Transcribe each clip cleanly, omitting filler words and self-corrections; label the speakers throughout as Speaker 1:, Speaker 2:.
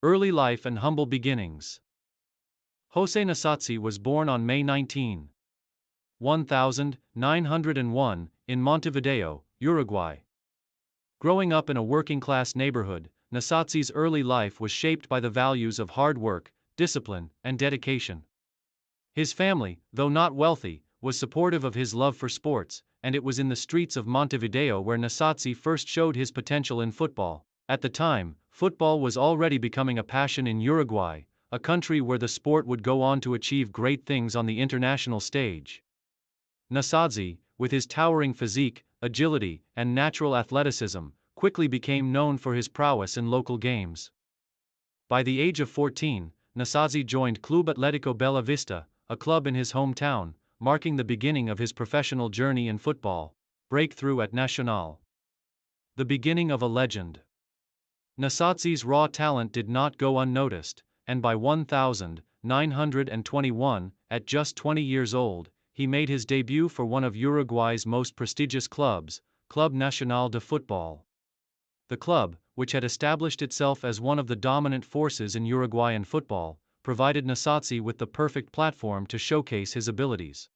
Speaker 1: Early life and humble beginnings. José Nasazzi was born on May 19, 1901, in Montevideo, Uruguay. Growing up in a working-class neighborhood, Nasazzi's early life was shaped by the values of hard work, discipline, and dedication. His family, though not wealthy, was supportive of his love for sports, and it was in the streets of Montevideo where Nasazzi first showed his potential in football. At the time, football was already becoming a passion in Uruguay, a country where the sport would go on to achieve great things on the international stage. Nasazzi, with his towering physique, agility, and natural athleticism, quickly became known for his prowess in local games. By the age of 14, Nasazzi joined Club Atlético Bella Vista, a club in his hometown, marking the beginning of his professional journey in football. Breakthrough at Nacional. The beginning of a legend. Nasazzi's raw talent did not go unnoticed, and by 1921, at just 20 years old, he made his debut for one of Uruguay's most prestigious clubs, Club Nacional de Football. The club, which had established itself as one of the dominant forces in Uruguayan football, provided Nasazzi with the perfect platform to showcase his abilities.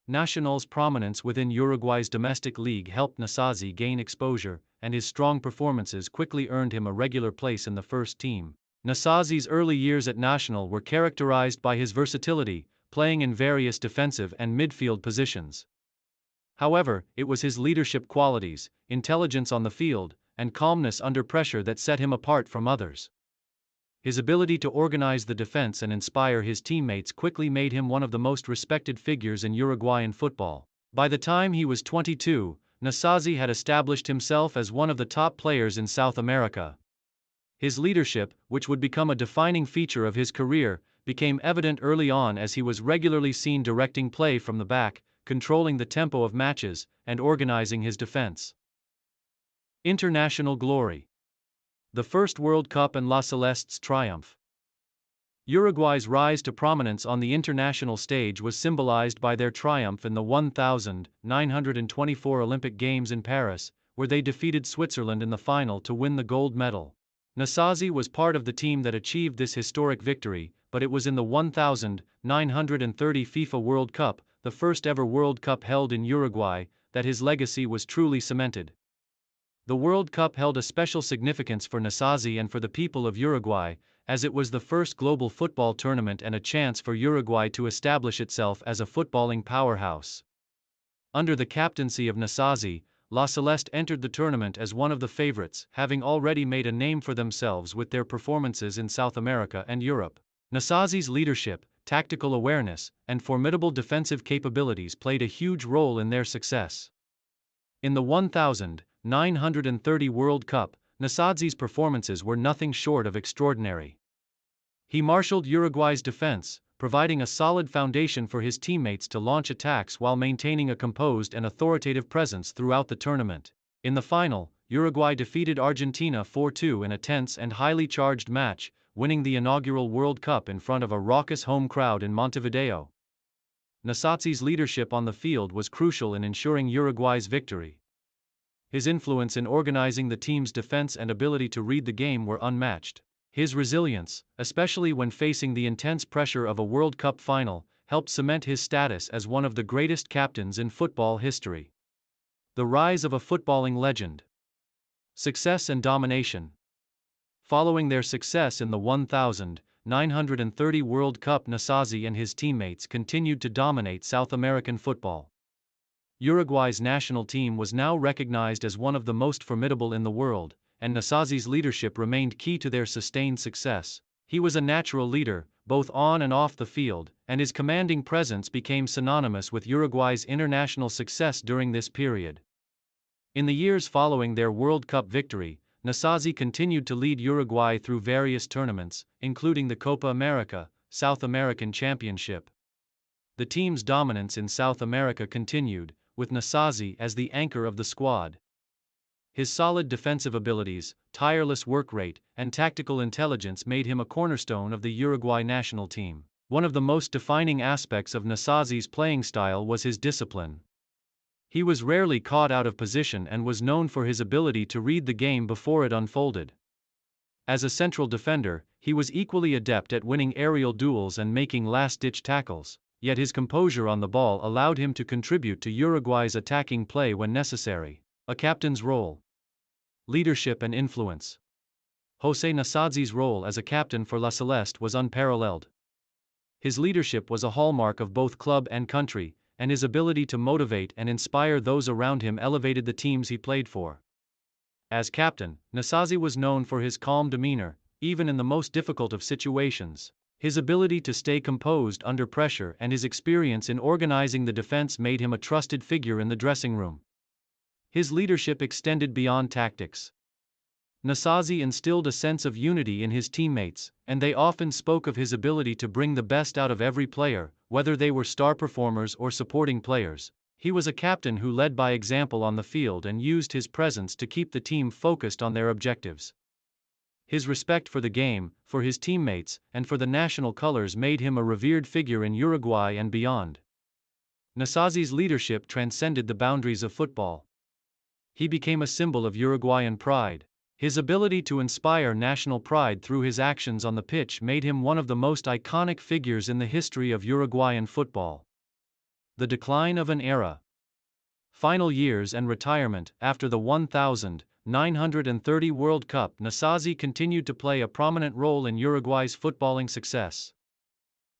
Speaker 1: Nacional's prominence within Uruguay's domestic league helped Nasazzi gain exposure, and his strong performances quickly earned him a regular place in the first team. Nasazzi's early years at Nacional were characterized by his versatility, playing in various defensive and midfield positions. However, it was his leadership qualities, intelligence on the field, and calmness under pressure that set him apart from others. His ability to organize the defense and inspire his teammates quickly made him one of the most respected figures in Uruguayan football. By the time he was 22, Nasazzi had established himself as one of the top players in South America. His leadership, which would become a defining feature of his career, became evident early on as he was regularly seen directing play from the back, controlling the tempo of matches, and organizing his defense. International glory. The first World Cup and La Celeste's triumph. Uruguay's rise to prominence on the international stage was symbolized by their triumph in the 1924 Olympic Games in Paris, where they defeated Switzerland in the final to win the gold medal. Nasazzi was part of the team that achieved this historic victory, but it was in the 1930 FIFA World Cup, the first ever World Cup held in Uruguay, that his legacy was truly cemented. The World Cup held a special significance for Nasazzi and for the people of Uruguay, as it was the first global football tournament and a chance for Uruguay to establish itself as a footballing powerhouse. Under the captaincy of Nasazzi, La Celeste entered the tournament as one of the favorites, having already made a name for themselves with their performances in South America and Europe. Nasazzi's leadership, tactical awareness, and formidable defensive capabilities played a huge role in their success. In the 1930 World Cup, Nasazzi's performances were nothing short of extraordinary. He marshaled Uruguay's defense, providing a solid foundation for his teammates to launch attacks while maintaining a composed and authoritative presence throughout the tournament. In the final, Uruguay defeated Argentina 4-2 in a tense and highly charged match, winning the inaugural World Cup in front of a raucous home crowd in Montevideo. Nasazzi's leadership on the field was crucial in ensuring Uruguay's victory. His influence in organizing the team's defense and ability to read the game were unmatched. His resilience, especially when facing the intense pressure of a World Cup final, helped cement his status as one of the greatest captains in football history. The rise of a footballing legend. Success and domination. Following their success in the 1930 World Cup, Nasazzi and his teammates continued to dominate South American football. Uruguay's national team was now recognized as one of the most formidable in the world, and Nasazzi's leadership remained key to their sustained success. He was a natural leader, both on and off the field, and his commanding presence became synonymous with Uruguay's international success during this period. In the years following their World Cup victory, Nasazzi continued to lead Uruguay through various tournaments, including the Copa America, South American Championship. The team's dominance in South America continued, with Nasazzi as the anchor of the squad. His solid defensive abilities, tireless work rate, and tactical intelligence made him a cornerstone of the Uruguay national team. One of the most defining aspects of Nasazzi's playing style was his discipline. He was rarely caught out of position and was known for his ability to read the game before it unfolded. As a central defender, he was equally adept at winning aerial duels and making last-ditch tackles, yet his composure on the ball allowed him to contribute to Uruguay's attacking play when necessary. A captain's role. Leadership and influence. José Nasazzi's role as a captain for La Celeste was unparalleled. His leadership was a hallmark of both club and country, and his ability to motivate and inspire those around him elevated the teams he played for. As captain, Nasazzi was known for his calm demeanor, even in the most difficult of situations. His ability to stay composed under pressure and his experience in organizing the defense made him a trusted figure in the dressing room. His leadership extended beyond tactics. Nasazzi instilled a sense of unity in his teammates, and they often spoke of his ability to bring the best out of every player, whether they were star performers or supporting players. He was a captain who led by example on the field and used his presence to keep the team focused on their objectives. His respect for the game, for his teammates, and for the national colors made him a revered figure in Uruguay and beyond. Nasazzi's leadership transcended the boundaries of football. He became a symbol of Uruguayan pride. His ability to inspire national pride through his actions on the pitch made him one of the most iconic figures in the history of Uruguayan football. The decline of an era. Final years and retirement. After the 1930 World Cup, Nasazzi continued to play a prominent role in Uruguay's footballing success.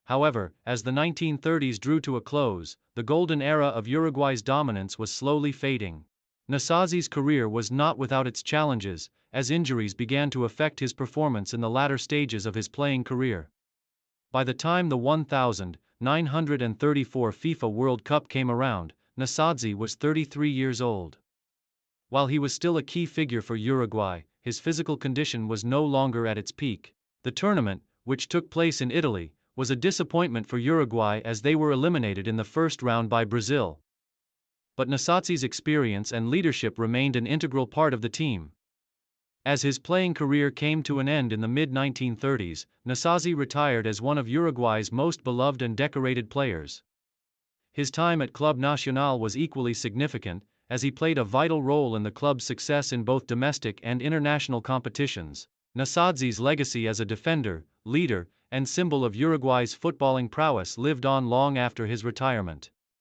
Speaker 1: However, as the 1930s drew to a close, the golden era of Uruguay's dominance was slowly fading. Nasazzi's career was not without its challenges, as injuries began to affect his performance in the latter stages of his playing career. By the time the 1934 FIFA World Cup came around, Nasazzi was 33 years old. While he was still a key figure for Uruguay, his physical condition was no longer at its peak. The tournament, which took place in Italy, was a disappointment for Uruguay as they were eliminated in the first round by Brazil. But Nasazzi's experience and leadership remained an integral part of the team. As his playing career came to an end in the mid-1930s, Nasazzi retired as one of Uruguay's most beloved and decorated players. His time at Club Nacional was equally significant, as he played a vital role in the club's success in both domestic and international competitions. Nasazzi's legacy as a defender, leader, and symbol of Uruguay's footballing prowess lived on long after his retirement.